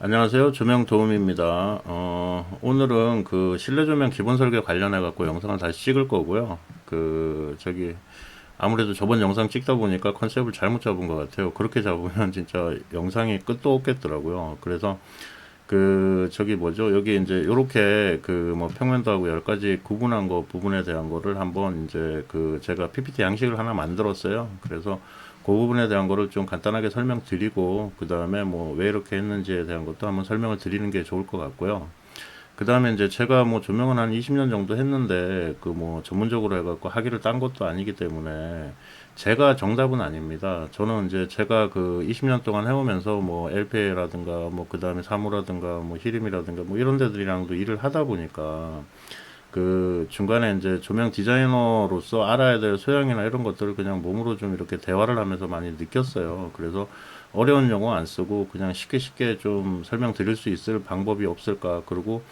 안녕하세요. 조명 도움입니다. 오늘은 그 실내 조명 기본 설계 관련해 갖고 영상을 다시 찍을 거고요. 아무래도 저번 영상 찍다 보니까 컨셉을 잘못 잡은 것 같아요. 그렇게 잡으면 진짜 영상이 끝도 없겠더라고요. 그래서 여기 이제 요렇게 뭐 평면도 하고 10가지 구분한 거 부분에 대한 거를 한번 이제 제가 PPT 양식을 하나 만들었어요. 그래서 그 부분에 대한 거를 좀 간단하게 설명드리고, 그 다음에 뭐 왜 이렇게 했는지에 대한 것도 한번 설명을 드리는 게 좋을 것 같고요. 그 다음에 이제 제가 뭐 조명은 한 20년 정도 했는데, 뭐 전문적으로 해갖고 학위를 딴 것도 아니기 때문에, 제가 정답은 아닙니다. 저는 이제 제가 20년 동안 해오면서 뭐 LPA라든가, 뭐 그 다음에 사무라든가, 뭐 히림이라든가, 뭐 이런 데들이랑도 일을 하다 보니까, 중간에 이제 조명 디자이너로서 알아야 될 소양이나 이런 것들을 그냥 몸으로 좀 이렇게 대화를 하면서 많이 느꼈어요. 그래서 어려운 용어 안 쓰고 그냥 쉽게 쉽게 좀 설명드릴 수 있을 방법이 없을까. 그리고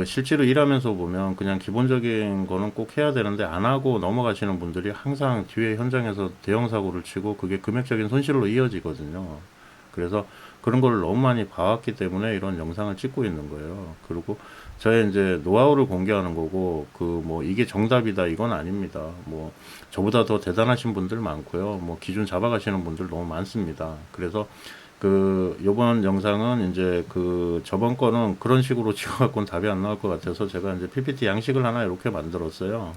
실제로 일하면서 보면 그냥 기본적인 거는 꼭 해야 되는데 안 하고 넘어가시는 분들이 항상 뒤에 현장에서 대형 사고를 치고 그게 금액적인 손실로 이어지거든요. 그래서 그런 걸 너무 많이 봐왔기 때문에 이런 영상을 찍고 있는 거예요. 그리고 저의 이제 노하우를 공개하는 거고, 뭐 이게 정답이다 이건 아닙니다. 뭐 저보다 더 대단하신 분들 많고요. 뭐 기준 잡아가시는 분들 너무 많습니다. 그래서 요번 영상은 이제 저번 거는 그런 식으로 찍어갖고는 답이 안 나올 것 같아서 제가 이제 PPT 양식을 하나 이렇게 만들었어요.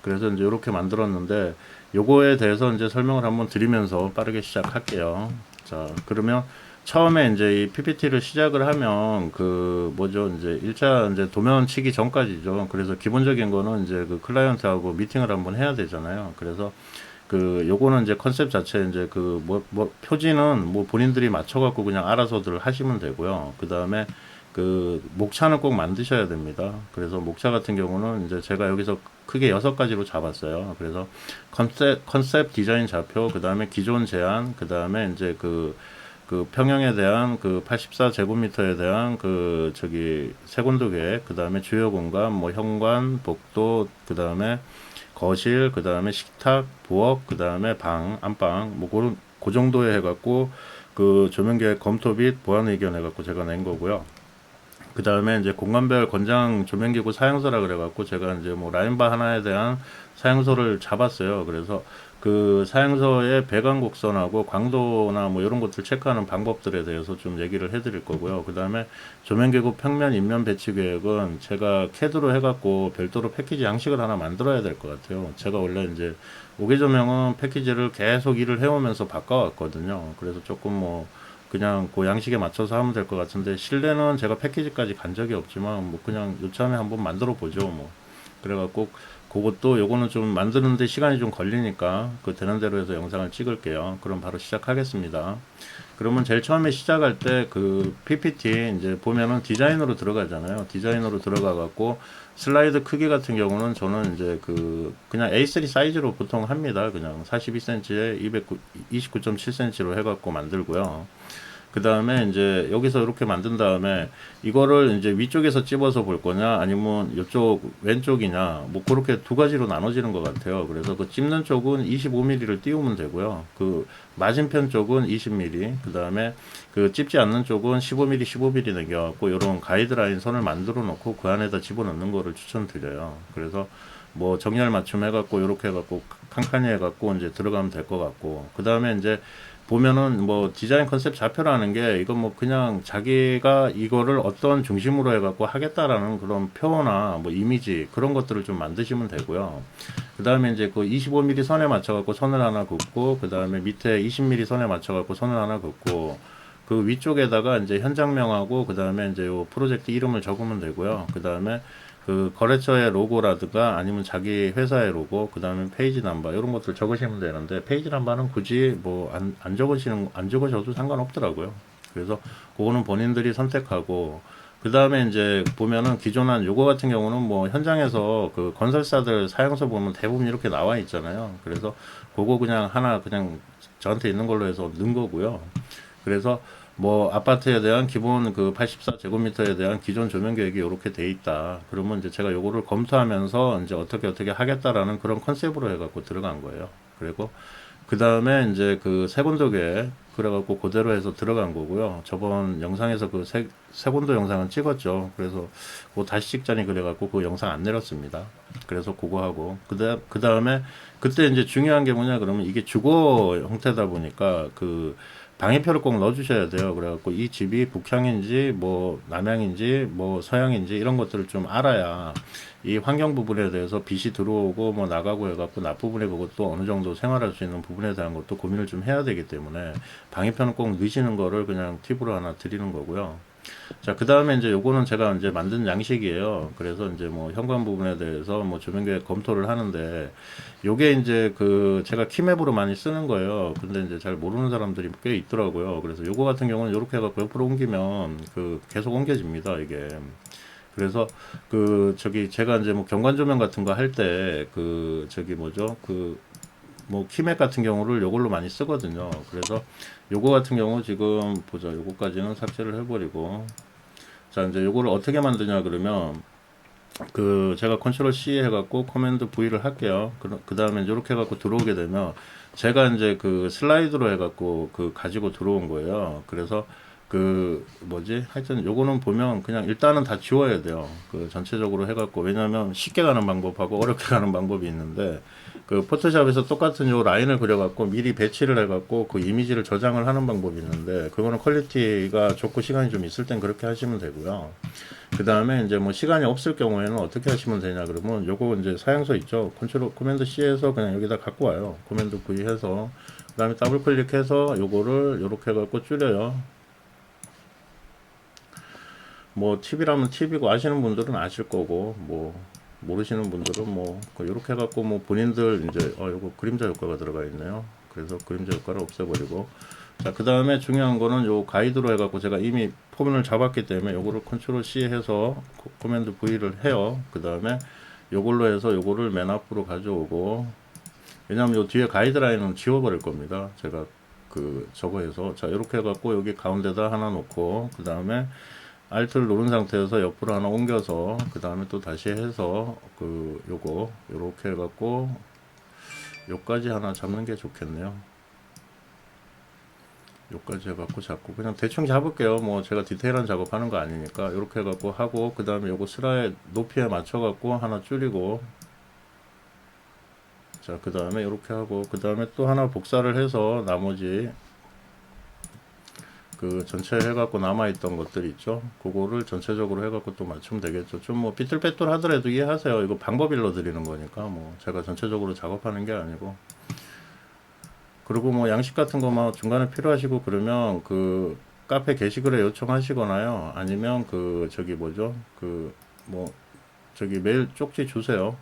그래서 이제 이렇게 만들었는데, 요거에 대해서 이제 설명을 한번 드리면서 빠르게 시작할게요. 자, 그러면 처음에 이제 이 PPT를 시작을 하면 이제 1차 이제 도면 치기 전까지죠. 그래서 기본적인 거는 이제 클라이언트하고 미팅을 한번 해야 되잖아요. 그래서 요거는 이제 컨셉 자체 이제 표지는 뭐 본인들이 맞춰갖고 그냥 알아서들 하시면 되고요. 그 다음에 목차는 꼭 만드셔야 됩니다. 그래서 목차 같은 경우는 이제 제가 여기서 크게 6가지로 잡았어요. 그래서 컨셉 디자인 좌표, 그 다음에 기존 제한, 그 다음에 이제 평형에 대한 84제곱미터에 대한 세곤도 계획, 그 다음에 주요 공간, 뭐 현관, 복도, 그 다음에 거실, 그 다음에 식탁, 부엌, 그 다음에 방, 안방, 뭐 그 정도에 해갖고 조명 계획 검토 및 보완 의견 해갖고 제가 낸 거고요. 그 다음에 이제 공간별 권장 조명기구 사용서라 그래갖고 제가 이제 뭐 라인바 하나에 대한 사용서를 잡았어요. 그래서 사용서의 배관 곡선하고 광도나 뭐 이런 것들 체크하는 방법들에 대해서 좀 얘기를 해드릴 거고요. 그 다음에 조명기구 평면 인면 배치 계획은 제가 CAD로 해갖고 별도로 패키지 양식을 하나 만들어야 될 것 같아요. 제가 원래 이제 5개 조명은 패키지를 계속 일을 해오면서 바꿔왔거든요. 그래서 조금 뭐 그냥 양식에 맞춰서 하면 될 것 같은데, 실내는 제가 패키지까지 간 적이 없지만 뭐 그냥 요참에 한번 만들어 보죠 뭐. 그래갖고 그것도 요거는 좀 만드는데 시간이 좀 걸리니까 되는 대로 해서 영상을 찍을게요. 그럼 바로 시작하겠습니다. 그러면 제일 처음에 시작할 때 PPT 이제 보면은 디자인으로 들어가잖아요. 디자인으로 들어가 갖고 슬라이드 크기 같은 경우는 저는 이제 그냥 A3 사이즈로 보통 합니다. 그냥 42cm에 29.7cm로 해갖고 만들고요. 그 다음에 이제 여기서 이렇게 만든 다음에 이거를 이제 위쪽에서 찝어서 볼 거냐 아니면 이쪽 왼쪽이냐, 뭐 그렇게 두 가지로 나눠지는 것 같아요. 그래서 찝는 쪽은 25mm를 띄우면 되고요. 맞은편 쪽은 20mm, 그 다음에 찝지 않는 쪽은 15mm 15mm 남겨갖고 이런 가이드라인 선을 만들어 놓고 그 안에다 집어넣는 거를 추천드려요. 그래서 뭐 정렬 맞춤 해갖고 이렇게 해갖고 칸칸이 해갖고 이제 들어가면 될 것 같고, 그 다음에 이제 보면은 뭐 디자인 컨셉 좌표라는 게 이건 뭐 그냥 자기가 이거를 어떤 중심으로 해갖고 하겠다라는 그런 표나 뭐 이미지 그런 것들을 좀 만드시면 되고요. 그 다음에 이제 25mm 선에 맞춰갖고 선을 하나 긋고, 그 다음에 밑에 20mm 선에 맞춰갖고 선을 하나 긋고, 위쪽에다가 이제 현장명하고 그 다음에 이제 요 프로젝트 이름을 적으면 되고요. 그 다음에 거래처의 로고라든가 아니면 자기 회사의 로고, 그 다음에 페이지 넘버 이런 것들 적으시면 되는데, 페이지 넘버는 굳이 뭐 안 적으셔도 상관없더라고요. 그래서 그거는 본인들이 선택하고, 그 다음에 이제 보면은 기존 한 요거 같은 경우는 뭐 현장에서 건설사들 사용서 보면 대부분 이렇게 나와 있잖아요. 그래서 그거 그냥 하나 그냥 저한테 있는 걸로 해서 넣은 거고요. 그래서 뭐 아파트에 대한 기본 84제곱미터에 대한 기존 조명 계획이 이렇게 돼 있다. 그러면 이제 제가 요거를 검토하면서 이제 어떻게 하겠다라는 그런 컨셉으로 해갖고 들어간 거예요. 그리고 그 다음에 이제 그 세곤도계 그래갖고 그대로 해서 들어간 거고요. 저번 영상에서 그 세곤도 영상은 찍었죠. 그래서 그 다시 찍자니 그래갖고 그 영상 안 내렸습니다. 그래서 그거 하고 그 다음에 그때 이제 중요한 게 뭐냐 그러면 이게 주거 형태다 보니까 그 방해표를 꼭 넣어주셔야 돼요. 그래갖고 이 집이 북향인지 뭐 남향인지 뭐 서향인지 이런 것들을 좀 알아야 이 환경 부분에 대해서 빛이 들어오고 뭐 나가고 해갖고 낮부분에 그것도 어느 정도 생활할 수 있는 부분에 대한 것도 고민을 좀 해야 되기 때문에 방해표는 꼭 넣으시는 거를 그냥 팁으로 하나 드리는 거고요. 자, 그 다음에 이제 요거는 제가 이제 만든 양식이에요. 그래서 이제 뭐 현관 부분에 대해서 뭐 조명계획 검토를 하는데 요게 이제 그 제가 키맵으로 많이 쓰는 거예요. 근데 이제 잘 모르는 사람들이 꽤 있더라고요. 그래서 요거 같은 경우는 요렇게 해갖고 옆으로 옮기면 그 계속 옮겨집니다, 이게. 그래서 그 저기 제가 이제 뭐 경관 조명 같은 거 할 때 그 저기 뭐죠? 그 뭐 키맥 같은 경우를 요걸로 많이 쓰거든요. 그래서 요거 같은 경우 지금 보자. 요거까지는 삭제를 해버리고 자 이제 요거를 어떻게 만드냐 그러면 그 제가 컨트롤 C 해갖고 커맨드 V를 할게요. 그 다음에 이렇게 해갖고 들어오게 되면 제가 이제 그 슬라이드로 해갖고 그 가지고 들어온 거예요. 그래서 그 뭐지 하여튼 요거는 보면 그냥 일단은 다 지워야 돼요. 그 전체적으로 해갖고 왜냐면 쉽게 가는 방법하고 어렵게 가는 방법이 있는데 그 포토샵에서 똑같은 요 라인을 그려갖고 미리 배치를 해갖고 그 이미지를 저장을 하는 방법이 있는데 그거는 퀄리티가 좋고 시간이 좀 있을 땐 그렇게 하시면 되고요. 그 다음에 이제 뭐 시간이 없을 경우에는 어떻게 하시면 되냐 그러면 요거 이제 사양서 있죠. 컨트롤 코맨드 C에서 그냥 여기다 갖고 와요. 코맨드 V 해서 그 다음에 더블 클릭해서 요거를 요렇게 해갖고 줄여요. 뭐 팁이라면 팁이고 아시는 분들은 아실 거고 뭐 모르시는 분들은 뭐 이렇게 해갖고 뭐 본인들 이제 요거 그림자 효과가 들어가 있네요. 그래서 그림자 효과를 없애버리고 자 그 다음에 중요한 거는 요 가이드로 해갖고 제가 이미 포문을 잡았기 때문에 요거를 컨트롤 C 해서 코맨드 V를 해요. 그 다음에 요걸로 해서 요거를 맨 앞으로 가져오고 왜냐면 요 뒤에 가이드라인은 지워버릴 겁니다. 제가 그 저거 해서 자 이렇게 해갖고 여기 가운데다 하나 놓고 그 다음에 Alt를 누른 상태에서 옆으로 하나 옮겨서 그 다음에 또 다시 해서 그 요거 요렇게 해갖고 요까지 하나 잡는 게 좋겠네요. 요까지 해갖고 잡고 그냥 대충 잡을게요. 뭐 제가 디테일한 작업하는 거 아니니까 요렇게 해갖고 하고 그 다음에 요거 슬라의 높이에 맞춰갖고 하나 줄이고 자 그 다음에 요렇게 하고 그 다음에 또 하나 복사를 해서 나머지 그 전체 해갖고 남아있던 것들 있죠. 그거를 전체적으로 해갖고 또 맞추면 되겠죠. 좀 뭐 삐뚤빼뚤 하더라도 이해하세요. 이거 방법 일러 드리는 거니까 뭐 제가 전체적으로 작업하는 게 아니고. 그리고 뭐 양식 같은 거 막 중간에 필요하시고 그러면 그 카페 게시글에 요청하시거나요. 아니면 그 저기 뭐죠. 그 뭐 저기 메일 쪽지 주세요.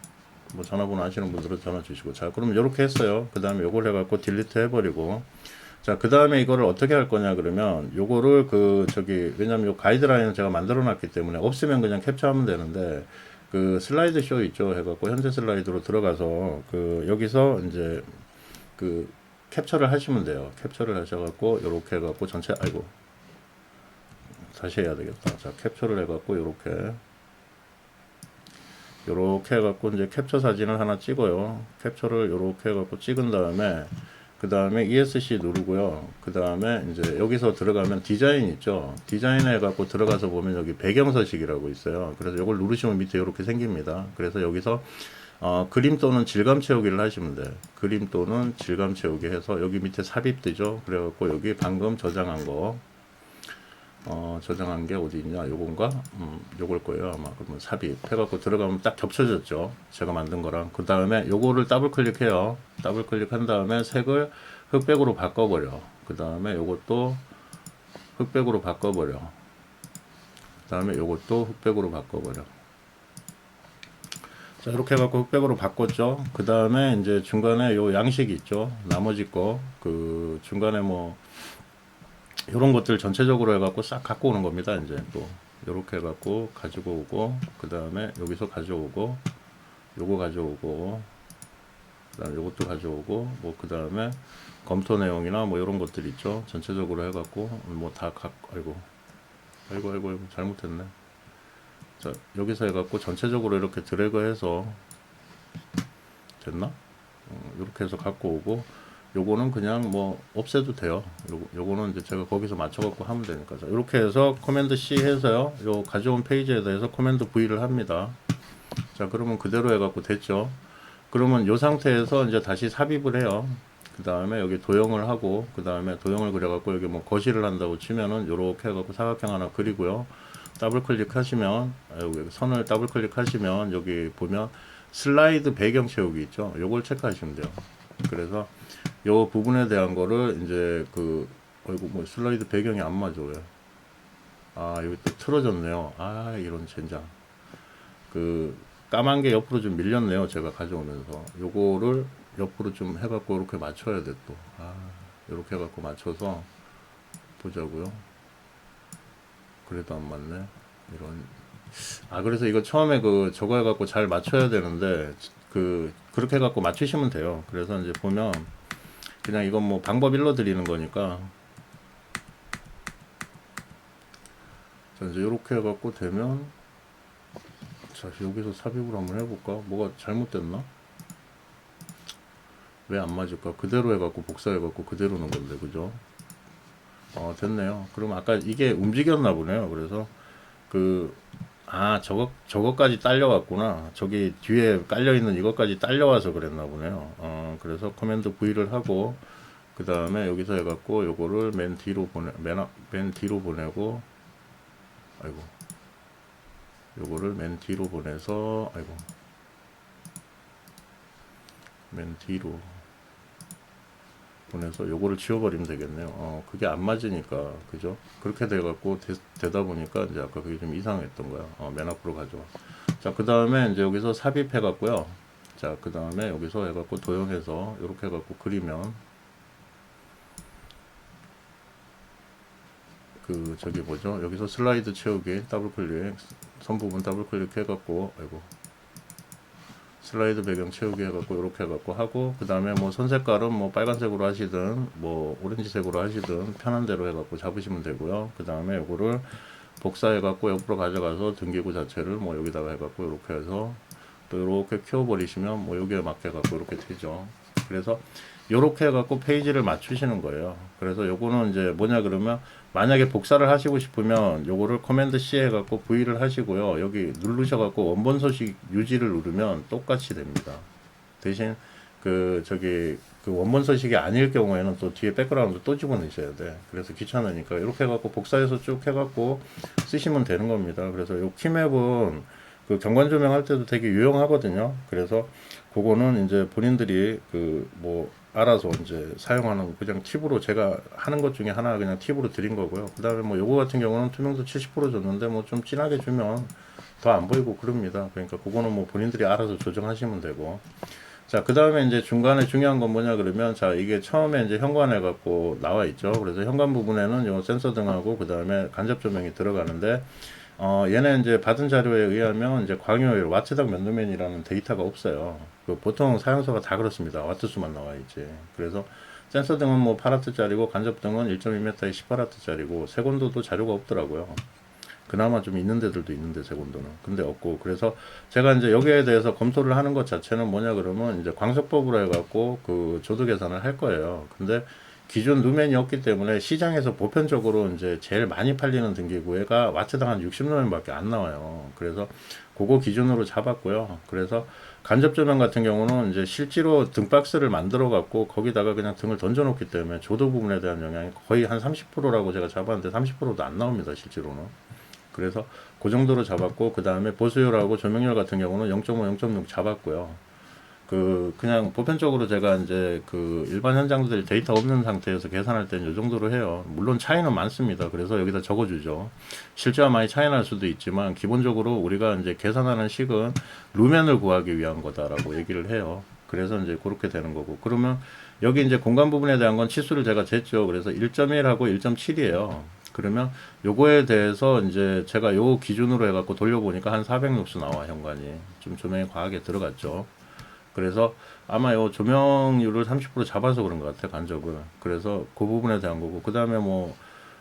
뭐 전화번호 아시는 분들은 전화 주시고 자 그럼 요렇게 했어요. 그 다음에 요걸 해갖고 딜리트 해버리고 자, 그 다음에 이거를 어떻게 할 거냐, 그러면, 요거를 그, 저기, 왜냐면 요 가이드라인을 제가 만들어 놨기 때문에, 없으면 그냥 캡처하면 되는데, 그 슬라이드 쇼 있죠? 해갖고, 현재 슬라이드로 들어가서, 그, 여기서 이제, 그, 캡처를 하시면 돼요. 캡처를 하셔갖고, 요렇게 해갖고, 전체, 아이고, 다시 해야 되겠다. 자, 캡처를 해갖고, 요렇게 해갖고, 이제 캡처 사진을 하나 찍어요. 캡처를 요렇게 해갖고 찍은 다음에, 그 다음에 ESC 누르고요. 그 다음에 이제 여기서 들어가면 디자인 있죠. 디자인 해갖고 들어가서 보면 여기 배경 서식이라고 있어요. 그래서 이걸 누르시면 밑에 이렇게 생깁니다. 그래서 여기서 그림 또는 질감 채우기를 하시면 돼요. 그림 또는 질감 채우기 해서 여기 밑에 삽입 뜨죠. 그래갖고 여기 방금 저장한 거 저장한 게 어디 있냐 요건가 요걸 거예요 아마. 그러면 삽입 해갖고 들어가면 딱 겹쳐졌죠 제가 만든 거랑. 그 다음에 요거를 더블 클릭해요. 더블 클릭한 다음에 색을 흑백으로 바꿔버려. 그 다음에 요것도 흑백으로 바꿔버려. 그 다음에 요것도 흑백으로 바꿔버려. 자 이렇게 해갖고 흑백으로 바꿨죠. 그 다음에 이제 중간에 요 양식 있죠. 나머지 거 그 중간에 뭐 이런 것들 전체적으로 해갖고 싹 갖고 오는 겁니다. 이제 또 이렇게 해갖고 가지고 오고 그 다음에 여기서 가져오고 요거 가져오고 그 다음에 요것도 가져오고 뭐 그 다음에 검토 내용이나 뭐 이런 것들 있죠. 전체적으로 해갖고 뭐 다 아이고 잘못했네. 자 여기서 해갖고 전체적으로 이렇게 드래그 해서 됐나? 이렇게 해서 갖고 오고 요거는 그냥 뭐 없애도 돼요. 요거는 이제 제가 거기서 맞춰갖고 하면 되니까. 자, 이렇게 해서 커맨드 C 해서요. 요 가져온 페이지에 대해서 커맨드 V를 합니다. 자, 그러면 그대로 해갖고 됐죠. 그러면 요 상태에서 이제 다시 삽입을 해요. 그 다음에 여기 도형을 하고, 그 다음에 도형을 그려갖고 여기 뭐 거실을 한다고 치면은 요렇게 해갖고 사각형 하나 그리고요. 더블 클릭하시면, 여기 선을 더블 클릭하시면 여기 보면 슬라이드 배경 채우기 있죠. 요걸 체크하시면 돼요. 그래서 요 부분에 대한 거를 이제 어이구 뭐 슬라이드 배경이 안 맞아 왜? 아 여기 또 틀어졌네요. 아 이런 젠장. 까만 게 옆으로 좀 밀렸네요. 제가 가져오면서 요거를 옆으로 좀 해갖고 이렇게 맞춰야 돼 또. 아 이렇게 해갖고 맞춰서 보자고요. 그래도 안 맞네. 이런. 아 그래서 이거 처음에 저거 해갖고 잘 맞춰야 되는데 그렇게 해갖고 맞추시면 돼요. 그래서 이제 보면 그냥 이건 뭐 방법 일러 드리는 거니까 자 이제 이렇게 해갖고 되면 자 여기서 삽입을 한번 해볼까? 뭐가 잘못됐나? 왜 안 맞을까? 그대로 해갖고 복사해갖고 그대로 넣은 건데 그죠? 됐네요. 그럼 아까 이게 움직였나 보네요. 그래서 저거까지 딸려왔구나. 저기 뒤에 깔려있는 이것까지 딸려와서 그랬나 보네요. 그래서 커맨드 V를 하고, 그 다음에 여기서 해갖고, 요거를 맨 뒤로 보내고, 아이고. 요거를 맨 뒤로 보내서, 아이고. 맨 뒤로 보내서 요거를 지워버리면 되겠네요. 그게 안 맞으니까, 그죠? 그렇게 돼갖고 되다 보니까 이제 아까 그게 좀 이상했던 거야. 맨 앞으로 가져와. 자, 그 다음에 이제 여기서 삽입해갖고요. 자, 그 다음에 여기서 해갖고 도형해서 이렇게 해갖고 그리면 저기 뭐죠? 여기서 슬라이드 채우기 더블 클릭, 선 부분 더블 클릭 해갖고, 아이고. 슬라이드 배경 채우기 해갖고 이렇게 해갖고 하고 그 다음에 뭐 선 색깔은 뭐 빨간색으로 하시든 뭐 오렌지색으로 하시든 편한 대로 해갖고 잡으시면 되고요. 그 다음에 요거를 복사해갖고 옆으로 가져가서 등기구 자체를 뭐 여기다가 해갖고 이렇게 해서 또 이렇게 키워버리시면 뭐 여기에 맞게 해갖고 이렇게 되죠. 그래서 요렇게 해갖고 페이지를 맞추시는 거예요. 그래서 요거는 이제 뭐냐 그러면 만약에 복사를 하시고 싶으면 요거를 커맨드 C 해갖고 V를 하시고요. 여기 누르셔갖고 원본 서식 유지를 누르면 똑같이 됩니다. 대신 원본 서식이 아닐 경우에는 또 뒤에 백그라운드 또 집어넣으셔야 돼. 그래서 귀찮으니까 이렇게 해갖고 복사해서 쭉 해갖고 쓰시면 되는 겁니다. 그래서 요 키맵은 경관 조명할 때도 되게 유용하거든요. 그래서 그거는 이제 본인들이 알아서 이제 사용하는 그냥 팁으로 제가 하는 것 중에 하나 그냥 팁으로 드린 거고요. 그 다음에 뭐 요거 같은 경우는 투명도 70% 줬는데 뭐 좀 진하게 주면 더 안 보이고 그럽니다. 그러니까 그거는 뭐 본인들이 알아서 조정하시면 되고. 자, 그 다음에 이제 중간에 중요한 건 뭐냐 그러면 자, 이게 처음에 이제 현관해 갖고 나와 있죠. 그래서 현관 부분에는 요 센서 등하고 그 다음에 간접 조명이 들어가는데 얘는 이제 받은 자료에 의하면 이제 광효율 와트당 몇 루멘이라는 데이터가 없어요. 보통 사용소가 다 그렇습니다. 와트수만 나와 있지. 그래서 센서 등은 뭐 8W짜리고 간접 등은 1.2m에 18W짜리고 세곤도도 자료가 없더라고요. 그나마 좀 있는 데들도 있는데 세곤도는 근데 없고 그래서 제가 이제 여기에 대해서 검토를 하는 것 자체는 뭐냐 그러면 이제 광석법으로 해갖고 조도 계산을 할 거예요. 근데 기존 루멘이 없기 때문에 시장에서 보편적으로 이제 제일 많이 팔리는 등기구가 와트당 한 60루멘밖에 안 나와요. 그래서 그거 기준으로 잡았고요. 그래서 간접 조명 같은 경우는 이제 실제로 등 박스를 만들어 갖고 거기다가 그냥 등을 던져 놓기 때문에 조도 부분에 대한 영향이 거의 한 30%라고 제가 잡았는데 30%도 안 나옵니다. 실제로는. 그래서 그 정도로 잡았고 그 다음에 보수율하고 조명률 같은 경우는 0.5, 0.6 잡았고요. 그냥 보편적으로 제가 이제 일반 현장들 데이터 없는 상태에서 계산할 때는 이 정도로 해요. 물론 차이는 많습니다. 그래서 여기다 적어주죠. 실제와 많이 차이 날 수도 있지만 기본적으로 우리가 이제 계산하는 식은 루멘을 구하기 위한 거다라고 얘기를 해요. 그래서 이제 그렇게 되는 거고. 그러면 여기 이제 공간 부분에 대한 건 치수를 제가 쟀죠. 그래서 1.1하고 1.7이에요. 그러면 요거에 대해서 이제 제가 요 기준으로 해갖고 돌려보니까 한 400룩스 나와, 현관이. 좀 조명이 과하게 들어갔죠. 그래서 아마 요 조명률을 30% 잡아서 그런 것 같아요, 간접을. 그래서 그 부분에 대한 거고. 그 다음에 뭐,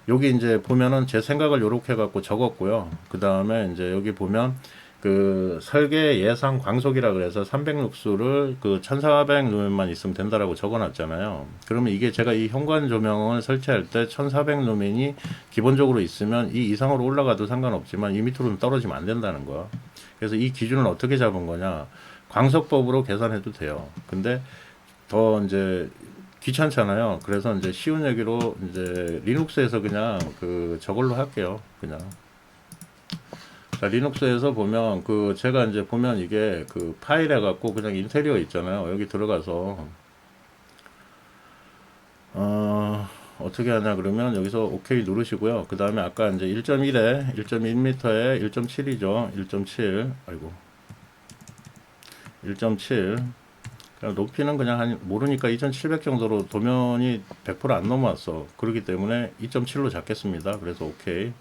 여기 이제 보면은 제 생각을 요렇게 해갖고 적었고요. 그 다음에 이제 여기 보면 그 설계 예상 광속이라 그래서 300룩스를 그 1400루멘만 있으면 된다라고 적어놨잖아요. 그러면 이게 제가 이 현관 조명을 설치할 때 1400루멘이 기본적으로 있으면 이 이상으로 올라가도 상관없지만 이 밑으로는 떨어지면 안 된다는 거야. 그래서 이 기준을 어떻게 잡은 거냐? 광속법으로 계산해도 돼요. 근데 더 이제 귀찮잖아요. 그래서 이제 쉬운 얘기로 이제 리눅스에서 그냥 그 저걸로 할게요. 그냥. 자, 리눅스에서 보면 그 제가 이제 보면 이게 그 파일 해갖고 그냥 인테리어 있잖아요. 여기 들어가서 어떻게 하냐 그러면 여기서 OK 누르시고요. 그 다음에 아까 이제 1.1에 1.1m에 1.7이죠. 1.7 아이고 1.7 높이는 그냥 한 모르니까 2700 정도로 도면이 100%안 넘어왔어. 그렇기 때문에 2.7로 잡겠습니다. 그래서 OK.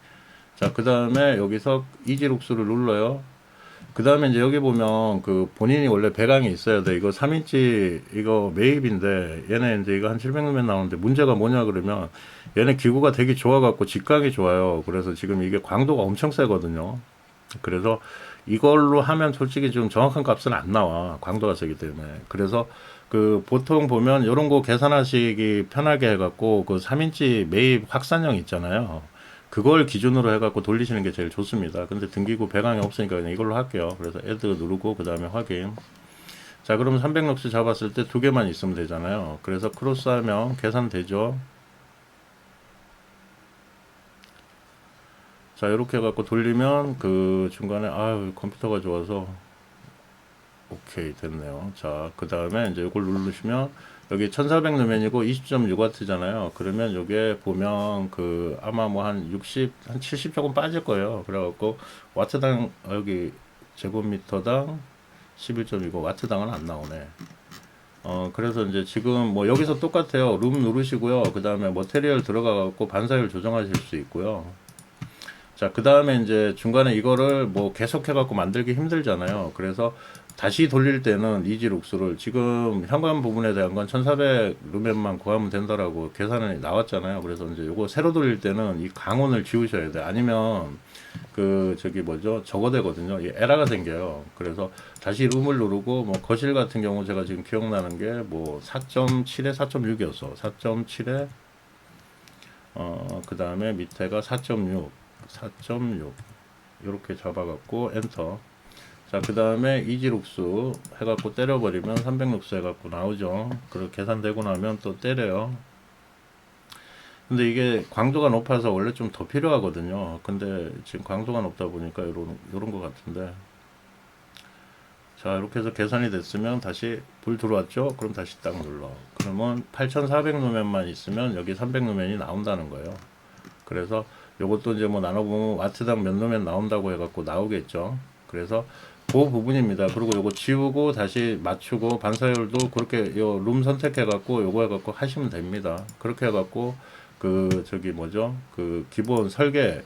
자, 그 다음에 여기서 이지룩스를 눌러요. 그 다음에 이제 여기 보면 그 본인이 원래 배강이 있어야 돼. 이거 3인치 이거 매입인데 얘네 이제 이거 한 700루멘 나오는데 문제가 뭐냐 그러면 얘네 기구가 되게 좋아갖고 직각이 좋아요. 그래서 지금 이게 광도가 엄청 세거든요. 그래서 이걸로 하면 솔직히 좀 정확한 값은 안 나와. 광도가 세기 때문에. 그래서 그 보통 보면 이런 거 계산하시기 편하게 해갖고 그 3인치 매입 확산형 있잖아요. 그걸 기준으로 해갖고 돌리시는 게 제일 좋습니다. 근데 등기구 배강이 없으니까 그냥 이걸로 할게요. 그래서 add 누르고 그 다음에 확인. 자, 그럼 300럭스 잡았을 때 두 개만 있으면 되잖아요. 그래서 크로스하면 계산되죠. 자, 이렇게 해갖고 돌리면 그 중간에 아유 컴퓨터가 좋아서 오케이 됐네요. 자, 그 다음에 이제 이걸 누르시면 여기 1400 루멘이고 20.6W잖아요. 그러면 요게 보면 그 아마 뭐 한 60, 한 70 조금 빠질 거예요. 그래갖고 와트당 여기 제곱미터당 11.25 와트당은 안 나오네. 그래서 이제 지금 뭐 여기서 똑같아요. 룸 누르시고요. 그 다음에 머테리얼 들어가갖고 반사율 조정하실 수 있고요. 자, 그 다음에 이제 중간에 이거를 뭐 계속 해갖고 만들기 힘들잖아요. 그래서 다시 돌릴 때는 이지룩스를 지금 현관 부분에 대한 건 1400 루멘만 구하면 된다라고 계산이 나왔잖아요. 그래서 이제 요거 새로 돌릴 때는 이 강원을 지우셔야 돼. 아니면 그 저기 뭐죠? 저거 되거든요. 이 에러가 생겨요. 그래서 다시 룸을 누르고 뭐 거실 같은 경우 제가 지금 기억나는 게 뭐 4.7에 4.6이었어. 4.7에 그 다음에 밑에가 4.6 이렇게 잡아갖고 엔터. 자, 그 다음에 이지룩스 해갖고 때려버리면 300룩스 해갖고 나오죠. 그리고 계산되고 나면 또 때려요. 근데 이게 광도가 높아서 원래 좀 더 필요하거든요. 근데 지금 광도가 높다 보니까 요런 거 같은데. 자, 이렇게 해서 계산이 됐으면 다시 불 들어왔죠? 그럼 다시 딱 눌러. 그러면 8400 루멘만 있으면 여기 300 루멘이 나온다는 거예요. 그래서 요것도 이제 뭐 나눠보면 와트당 몇 루멘 나온다고 해갖고 나오겠죠. 그래서 그 부분입니다. 그리고 요거 지우고 다시 맞추고 반사율도 그렇게 요 룸 선택해갖고 요거 해갖고 하시면 됩니다. 그렇게 해갖고 그 저기 뭐죠? 그 기본 설계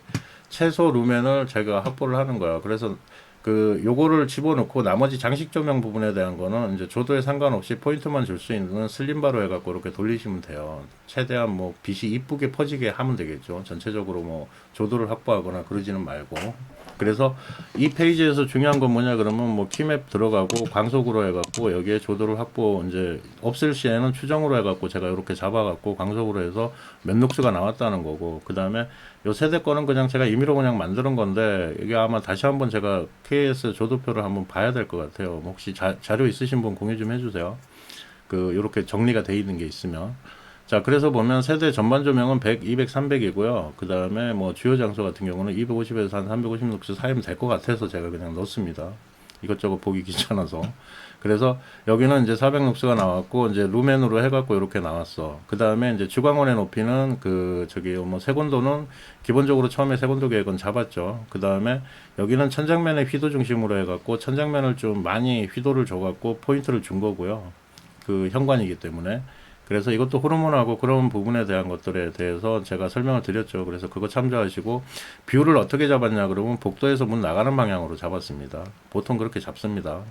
최소 루멘을 제가 확보를 하는 거야. 그래서 그 요거를 집어넣고 나머지 장식 조명 부분에 대한 거는 이제 조도에 상관없이 포인트만 줄 수 있는 슬림바로 해갖고 이렇게 돌리시면 돼요. 최대한 뭐 빛이 이쁘게 퍼지게 하면 되겠죠. 전체적으로 뭐 조도를 확보하거나 그러지는 말고. 그래서 이 페이지에서 중요한 건 뭐냐 그러면 뭐 키맵 들어가고 광속으로 해갖고 여기에 조도를 확보 이제 없을 시에는 추정으로 해갖고 제가 이렇게 잡아갖고 광속으로 해서 몇 룩스가 나왔다는 거고, 그 다음에 요 세대 거는 그냥 제가 임의로 그냥 만드는 건데 이게 아마 다시 한번 제가 KS 조도표를 한번 봐야 될 것 같아요. 혹시 자료 있으신 분 공유 좀 해주세요. 그 요렇게 정리가 돼 있는 게 있으면. 자, 그래서 보면 세대 전반 조명은 100, 200, 300이고요. 그 다음에 뭐 주요 장소 같은 경우는 250에서 한 350 룩스 사이면 될 것 같아서 제가 그냥 넣습니다. 이것저것 보기 귀찮아서. 그래서 여기는 이제 400 룩스가 나왔고 이제 루멘으로 해갖고 이렇게 나왔어. 그 다음에 이제 주광원의 높이는 그 저기 뭐 세곤도는 기본적으로 처음에 세곤도 계획은 잡았죠. 그 다음에 여기는 천장면의 휘도 중심으로 해갖고 천장면을 좀 많이 휘도를 줘갖고 포인트를 준 거고요. 그 현관이기 때문에. 그래서 이것도 호르몬하고 그런 부분에 대한 것들에 대해서 제가 설명을 드렸죠. 그래서 그거 참조하시고 뷰를 어떻게 잡았냐 그러면 복도에서 문 나가는 방향으로 잡았습니다. 보통 그렇게 잡습니다.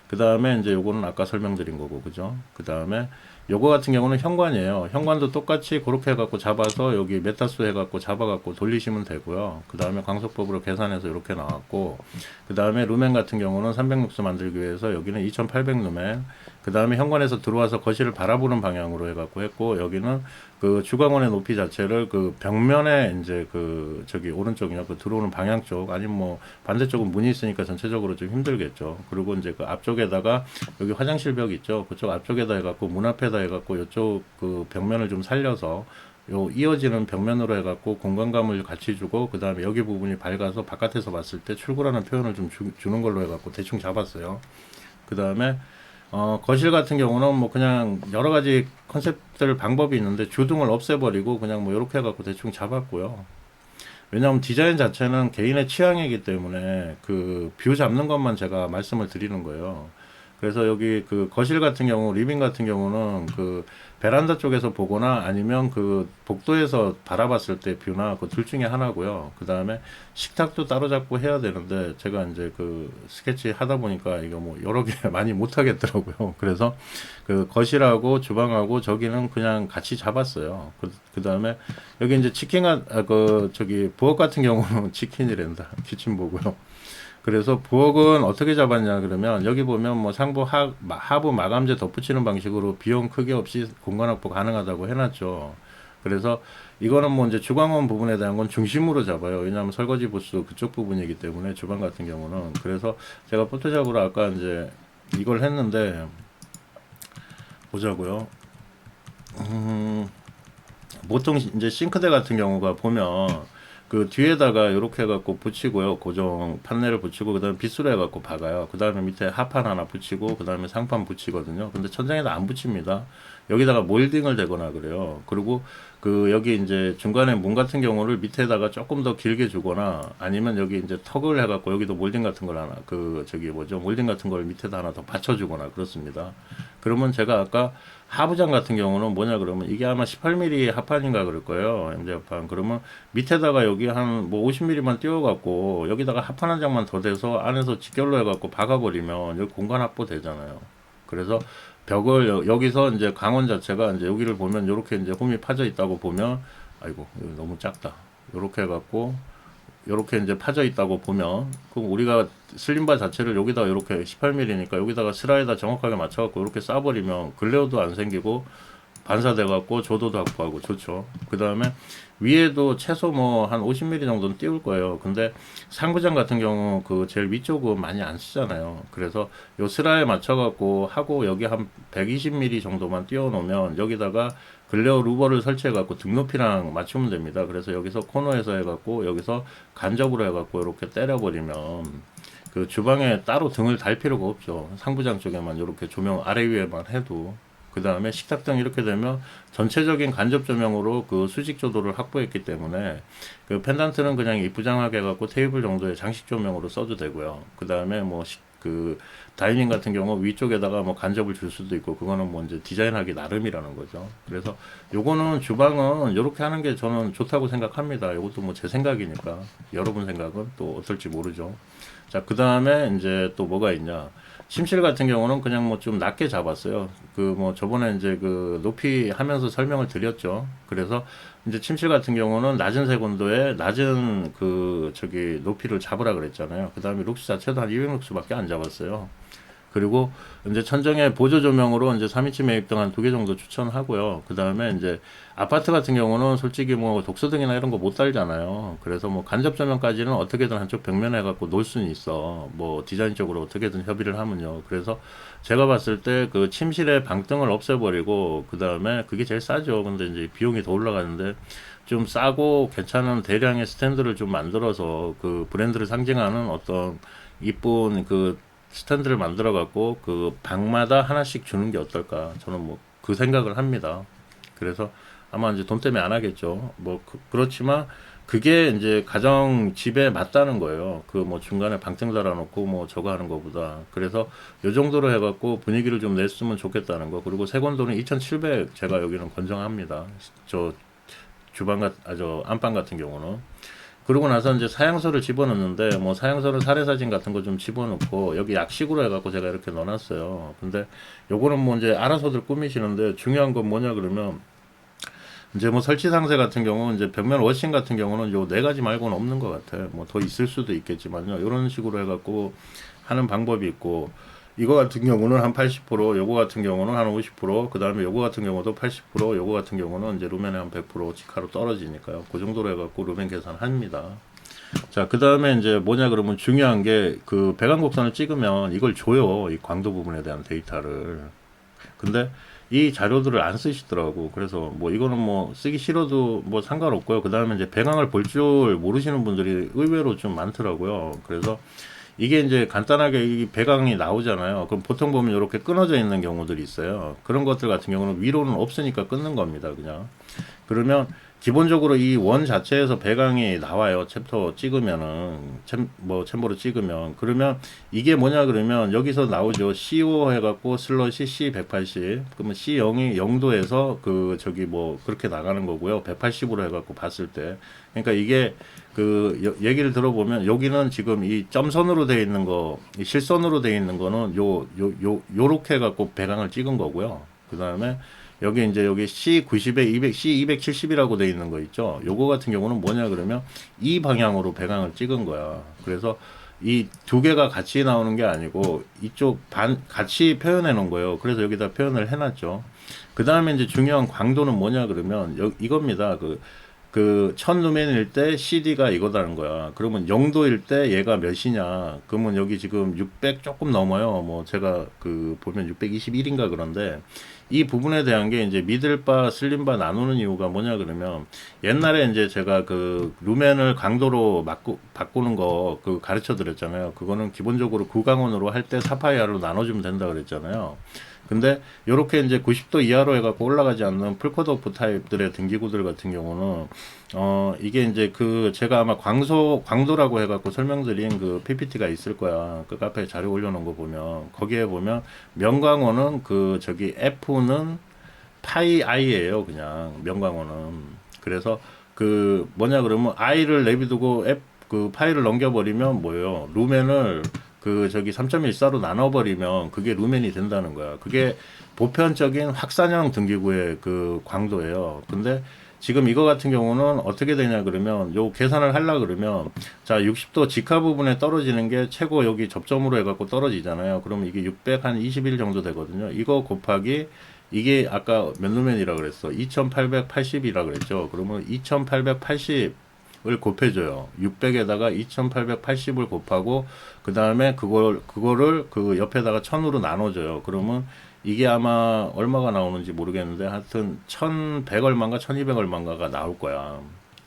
그 다음에 이제 요거는 아까 설명드린 거고, 그죠? 그 다음에 요거 같은 경우는 현관이에요. 현관도 똑같이 그렇게 해갖고 잡아서 여기 메타수 해갖고 잡아갖고 돌리시면 되고요. 그 다음에 광속법으로 계산해서 이렇게 나왔고, 그 다음에 루멘 같은 경우는 300룩스 만들기 위해서 여기는 2800 루멘, 그 다음에 현관에서 들어와서 거실을 바라보는 방향으로 해갖고 했고, 여기는 그 주방원의 높이 자체를 그 벽면에 이제 그 저기 오른쪽이나 그 들어오는 방향 쪽, 아니면 뭐 반대쪽은 문이 있으니까 전체적으로 좀 힘들겠죠. 그리고 이제 그 앞쪽에다가 여기 화장실 벽 있죠. 그쪽 앞쪽에다 해갖고 문 앞에다 해갖고 이쪽 그 벽면을 좀 살려서 요 이어지는 벽면으로 해갖고 공간감을 같이 주고, 그 다음에 여기 부분이 밝아서 바깥에서 봤을 때 출구라는 표현을 좀 주는 걸로 해갖고 대충 잡았어요. 그 다음에 거실 같은 경우는 뭐 그냥 여러 가지 컨셉들 방법이 있는데 주등을 없애버리고 그냥 뭐 이렇게 해갖고 대충 잡았고요. 왜냐하면 디자인 자체는 개인의 취향이기 때문에 그 뷰 잡는 것만 제가 말씀을 드리는 거예요. 그래서 여기 그 거실 같은 경우, 리빙 같은 경우는 그 베란다 쪽에서 보거나 아니면 그 복도에서 바라봤을 때 뷰나 그 둘 중에 하나고요. 그 다음에 식탁도 따로 잡고 해야 되는데 제가 이제 그 스케치 하다 보니까 이거 뭐 여러 개 많이 못 하겠더라고요. 그래서 그 거실하고 주방하고 저기는 그냥 같이 잡았어요. 그 다음에 여기 이제 그 저기 부엌 같은 경우는 치킨이란다. 키친 보고요. 그래서 부엌은 어떻게 잡았냐 그러면 여기 보면 뭐 상부 하부 마감재 덧붙이는 방식으로 비용 크게 없이 공간 확보 가능하다고 해놨죠. 그래서 이거는 뭐 이제 주방원 부분에 대한 건 중심으로 잡아요. 왜냐하면 설거지 부스 그쪽 부분이기 때문에 주방 같은 경우는. 그래서 제가 포토샵으로 아까 이제 이걸 했는데 보자고요. 보통 이제 싱크대 같은 경우가 보면 그 뒤에다가 이렇게 해갖고 붙이고요. 고정 판넬을 붙이고, 그 다음에 빗으로 해갖고 박아요. 그 다음에 밑에 하판 하나 붙이고, 그 다음에 상판 붙이거든요. 근데 천장에다 안 붙입니다. 여기다가 몰딩을 대거나 그래요. 그리고 그 여기 이제 중간에 문 같은 경우를 밑에다가 조금 더 길게 주거나 아니면 여기 이제 턱을 해갖고 여기도 몰딩 같은 걸 하나, 그 저기 뭐죠, 몰딩 같은 걸 밑에다 하나 더 받쳐주거나 그렇습니다. 그러면 제가 아까 하부장 같은 경우는 뭐냐 그러면 이게 아마 18mm 하판인가 그럴 거예요. MD 하판. 그러면 밑에다가 여기 한 뭐 50mm만 띄워갖고 여기다가 하판 한 장만 더 대서 안에서 직결로 해갖고 박아버리면 여기 공간 확보 되잖아요. 그래서 벽을 여기서 이제 강원 자체가 이제 여기를 보면 이렇게 이제 홈이 파져 있다고 보면, 아이고 이거 너무 작다. 이렇게 해갖고 이렇게 이제 파져 있다고 보면, 그럼 우리가 슬림바 자체를 여기다가 이렇게 18mm니까 여기다가 슬라이더 정확하게 맞춰갖고 이렇게 쏴버리면 글레어도 안 생기고 반사돼갖고 조도도 확보하고 좋죠. 그 다음에 위에도 최소 뭐 한 50mm 정도는 띄울 거예요. 근데 상부장 같은 경우 그 제일 위쪽은 많이 안 쓰잖아요. 그래서 요 슬라에 맞춰갖고 하고 여기 한 120mm 정도만 띄워 놓으면 여기다가 글레어 루버를 설치해 갖고 등 높이랑 맞추면 됩니다. 그래서 여기서 코너에서 해 갖고 여기서 간접으로 해 갖고 이렇게 때려 버리면 그 주방에 따로 등을 달 필요가 없죠. 상부장 쪽에만 이렇게 조명 아래 위에만 해도. 그 다음에 식탁등 이렇게 되면 전체적인 간접 조명으로 그 수직 조도를 확보했기 때문에 그 펜던트는 그냥 이쁘장하게 해갖고 테이블 정도의 장식 조명으로 써도 되고요. 그 다음에 뭐 그 다이닝 같은 경우 위쪽에다가 뭐 간접을 줄 수도 있고, 그거는 뭐 이제 디자인하기 나름이라는 거죠. 그래서 요거는 주방은 이렇게 하는 게 저는 좋다고 생각합니다. 이것도 뭐 제 생각이니까 여러분 생각은 또 어떨지 모르죠. 자, 그 다음에 이제 또 뭐가 있냐. 침실 같은 경우는 그냥 뭐 좀 낮게 잡았어요. 그 뭐 저번에 이제 그 높이 하면서 설명을 드렸죠. 그래서 이제 침실 같은 경우는 낮은 세곤도에 낮은 그 저기 높이를 잡으라 그랬잖아요. 그 다음에 룩스 자체도 한 200룩스밖에 안 잡았어요. 그리고 이제 천정에 보조 조명으로 이제 3인치 매입등 한 2개 정도 추천하고요. 그 다음에 이제 아파트 같은 경우는 솔직히 뭐 독서등이나 이런 거 못 달잖아요. 그래서 뭐 간접 조명까지는 어떻게든 한쪽 벽면에 갖고 놓을 수는 있어. 뭐 디자인적으로 어떻게든 협의를 하면요. 그래서 제가 봤을 때 그 침실에 방등을 없애버리고 그 다음에 그게 제일 싸죠. 근데 이제 비용이 더 올라가는데 좀 싸고 괜찮은 대량의 스탠드를 좀 만들어서 그 브랜드를 상징하는 어떤 이쁜 그 스탠드를 만들어 갖고 그 방마다 하나씩 주는 게 어떨까, 저는 뭐 그 생각을 합니다. 그래서 아마 이제 돈 때문에 안 하겠죠. 뭐 그렇지만 그게 이제 가정 집에 맞다는 거예요. 그 뭐 중간에 방등 달아놓고 뭐 저거 하는 거보다. 그래서 요 정도로 해갖고 분위기를 좀 냈으면 좋겠다는 거. 그리고 세건도는 2,700 제가 여기는 권장합니다. 저 주방 저 안방 같은 경우는. 그러고 나서 이제 사양서를 집어넣는데 뭐 사양서를 사례사진 같은 거 좀 집어넣고 여기 약식으로 해갖고 제가 이렇게 넣어놨어요. 근데 요거는 뭐 이제 알아서들 꾸미시는데 중요한 건 뭐냐 그러면 이제 뭐 설치 상세 같은 경우는 이제 벽면 워싱 같은 경우는 요 네 가지 말고는 없는 것 같아요. 뭐 더 있을 수도 있겠지만요. 이런 식으로 해갖고 하는 방법이 있고 이거 같은 경우는 한 80%, 요거 같은 경우는 한 50%, 그 다음에 요거 같은 경우도 80%, 요거 같은 경우는 이제 루멘에 한 100% 직하로 떨어지니까요. 그 정도로 해갖고 루멘 계산합니다. 자, 그 다음에 이제 뭐냐 그러면 중요한 게 그 배관 곡선을 찍으면 이걸 줘요. 이 광도 부분에 대한 데이터를. 근데 이 자료들을 안 쓰시더라고. 그래서 뭐 이거는 뭐 쓰기 싫어도 뭐 상관없고요. 그 다음에 이제 배관을 볼 줄 모르시는 분들이 의외로 좀 많더라고요. 그래서 이게 이제 간단하게 이 배강이 나오잖아요. 그럼 보통 보면 이렇게 끊어져 있는 경우들이 있어요. 그런 것들 같은 경우는 위로는 없으니까 끊는 겁니다. 그냥. 그러면 기본적으로 이 원 자체에서 배강이 나와요. 챕터 찍으면은 챔버로 찍으면 그러면 이게 뭐냐 그러면 여기서 나오죠. CO 해갖고 슬러시 C180 그러면 C0이 0도에서 그 저기 뭐 그렇게 나가는 거고요. 180으로 해갖고 봤을 때 그러니까 이게 그 얘기를 들어보면 여기는 지금 이 점선으로 되어 있는 거, 이 실선으로 되어 있는 거는 요렇게 해갖고 배강을 찍은 거고요. 그 다음에 여기 이제 여기 C90에 200, C270이라고 되어 있는 거 있죠. 요거 같은 경우는 뭐냐 그러면 이 방향으로 배강을 찍은 거야. 그래서 이 두 개가 같이 나오는 게 아니고 이쪽 같이 표현해 놓은 거예요. 그래서 여기다 표현을 해놨죠. 그 다음에 이제 중요한 광도는 뭐냐 그러면 이겁니다. 그 1000루멘일 때 CD가 이거다는 거야. 그러면 0도일 때 얘가 몇이냐? 그러면 여기 지금 600 조금 넘어요. 뭐 제가 그 보면 621인가 그런데 이 부분에 대한 게 이제 미들바, 슬림바 나누는 이유가 뭐냐 그러면 옛날에 이제 제가 그 루멘을 강도로 바꾸는 거 그 가르쳐 드렸잖아요. 그거는 기본적으로 구강원으로 할 때 사파이아로 나눠주면 된다 그랬잖아요. 근데 요렇게 이제 90도 이하로 해갖고 올라가지 않는 풀컷오프 타입들의 등기구들 같은 경우는 이게 이제 그 제가 아마 광도라고 해갖고 설명드린 그 PPT가 있을 거야. 그 카페에 자료 올려놓은 거 보면 거기에 보면 명광원은 그 저기 F는 파이 I예요. 그냥 명광원은. 그래서 그 뭐냐 그러면 I를 내비두고 F 그 파이를 넘겨버리면 뭐예요? 루멘을 그 저기 3.14로 나눠버리면 그게 루멘이 된다는 거야. 그게 보편적인 확산형 등기구의 그 광도예요. 근데 지금 이거 같은 경우는 어떻게 되냐 그러면 요 계산을 하려 그러면 자 60도 직하 부분에 떨어지는 게 최고 여기 접점으로 해갖고 떨어지잖아요. 그러면 이게 600 한 21 정도 되거든요. 이거 곱하기 이게 아까 몇 루멘이라 그랬어? 2880이라 그랬죠. 그러면 2880 을 곱해줘요. 600에다가 2880을 곱하고 그 다음에 그거를 그 옆에다가 1000으로 나눠줘요. 그러면 이게 아마 얼마가 나오는지 모르겠는데 하여튼 1100 얼마인가 1200 얼마인가가 나올 거야.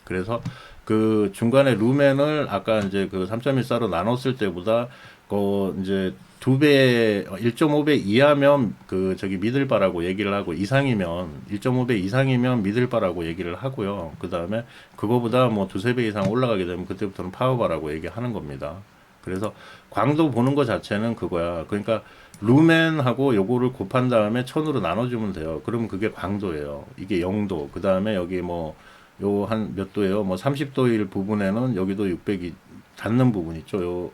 그래서 그 중간에 루멘을 아까 이제 그 3.14로 나눴을 때보다 그 이제 2배, 1.5배 이하면 그 저기 미들바라고 얘기를 하고 이상이면 1.5배 이상이면 미들바라고 얘기를 하고요. 그 다음에 그거보다 뭐 2~3배 이상 올라가게 되면 그때부터는 파워바라고 얘기하는 겁니다. 그래서 광도 보는 거 자체는 그거야. 그러니까 루멘하고 요거를 곱한 다음에 1000으로 나눠주면 돼요. 그러면 그게 광도예요. 이게 0도. 그 다음에 여기 뭐 요 한 몇 도예요? 뭐 30도일 부분에는 여기도 600이 닿는 부분 있죠. 요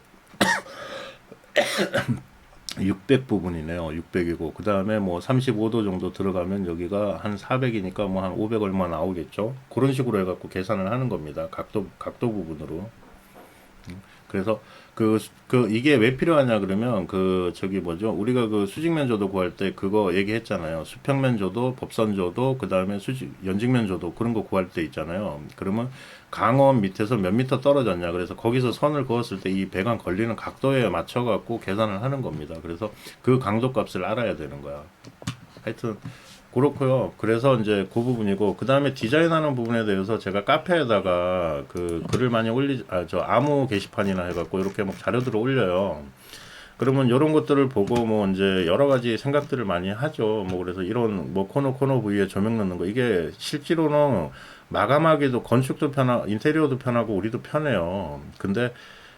600 부분이네요. 600이고 그 다음에 뭐 35도 정도 들어가면 여기가 한 400이니까 뭐 한 500 얼마 나오겠죠. 그런 식으로 해갖고 계산을 하는 겁니다. 각도 부분으로. 그래서 이게 왜 필요하냐 그러면 그 저기 뭐죠? 우리가 그 수직면조도 구할 때 그거 얘기했잖아요. 수평면조도, 법선조도, 그 다음에 연직면조도 그런 거 구할 때 있잖아요. 그러면 강원 밑에서 몇 미터 떨어졌냐. 그래서 거기서 선을 그었을 때 이 배관 걸리는 각도에 맞춰갖고 계산을 하는 겁니다. 그래서 그 강도 값을 알아야 되는 거야. 하여튼 그렇고요. 그래서 이제 그 부분이고 그 다음에 디자인하는 부분에 대해서 제가 카페에다가 그 글을 많이 저 아무 게시판이나 해갖고 이렇게 막 자료들을 올려요. 그러면 이런 것들을 보고 뭐 이제 여러 가지 생각들을 많이 하죠. 뭐 그래서 이런 뭐 코너 부위에 조명 넣는 거 이게 실제로는 마감하기도 건축도 인테리어도 편하고 우리도 편해요. 근데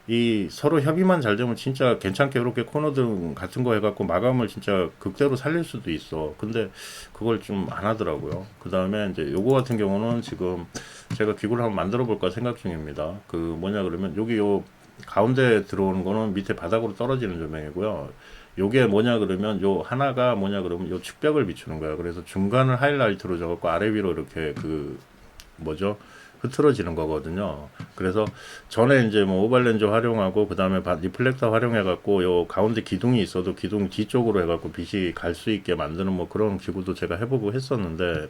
이 서로 협의만 잘 되면 진짜 괜찮게 이렇게 코너등 같은 거 해갖고 마감을 진짜 극대로 살릴 수도 있어. 근데 그걸 좀 안 하더라고요. 그 다음에 이제 요거 같은 경우는 지금 제가 기구를 한번 만들어 볼까 생각 중입니다. 그 뭐냐 그러면 여기 요 가운데 들어오는 거는 밑에 바닥으로 떨어지는 조명이고요. 요게 뭐냐 그러면 요 하나가 뭐냐 그러면 요 측벽을 비추는 거야. 그래서 중간을 하이라이트로 적었고 아래 위로 이렇게 그 뭐죠? 흐트러지는 거거든요. 그래서 전에 이제 뭐 오발렌즈 활용하고 그 다음에 리플렉터 활용해 갖고 요 가운데 기둥이 있어도 기둥 뒤쪽으로 해 갖고 빛이 갈 수 있게 만드는 뭐 그런 기구도 제가 해보고 했었는데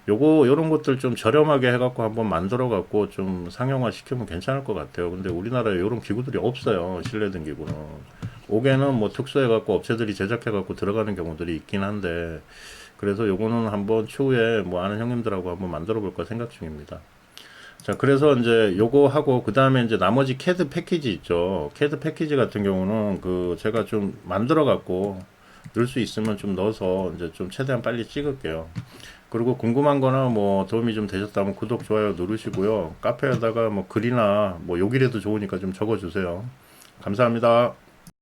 요거 요런 것들 좀 저렴하게 해 갖고 한번 만들어 갖고 좀 상용화 시키면 괜찮을 것 같아요. 근데 우리나라에 요런 기구들이 없어요. 실내등 기구는. 옥에는 뭐 특수해 갖고 업체들이 제작해 갖고 들어가는 경우들이 있긴 한데 그래서 요거는 한번 추후에 뭐 아는 형님들하고 한번 만들어 볼까 생각 중입니다. 자, 그래서 이제 요거 하고 그 다음에 이제 나머지 캐드 패키지 있죠. 캐드 패키지 같은 경우는 그 제가 좀 만들어 갖고 넣을 수 있으면 좀 넣어서 이제 좀 최대한 빨리 찍을게요. 그리고 궁금한 거나 뭐 도움이 좀 되셨다면 구독, 좋아요 누르시고요. 카페에다가 뭐 글이나 뭐 욕이라도 좋으니까 좀 적어 주세요. 감사합니다.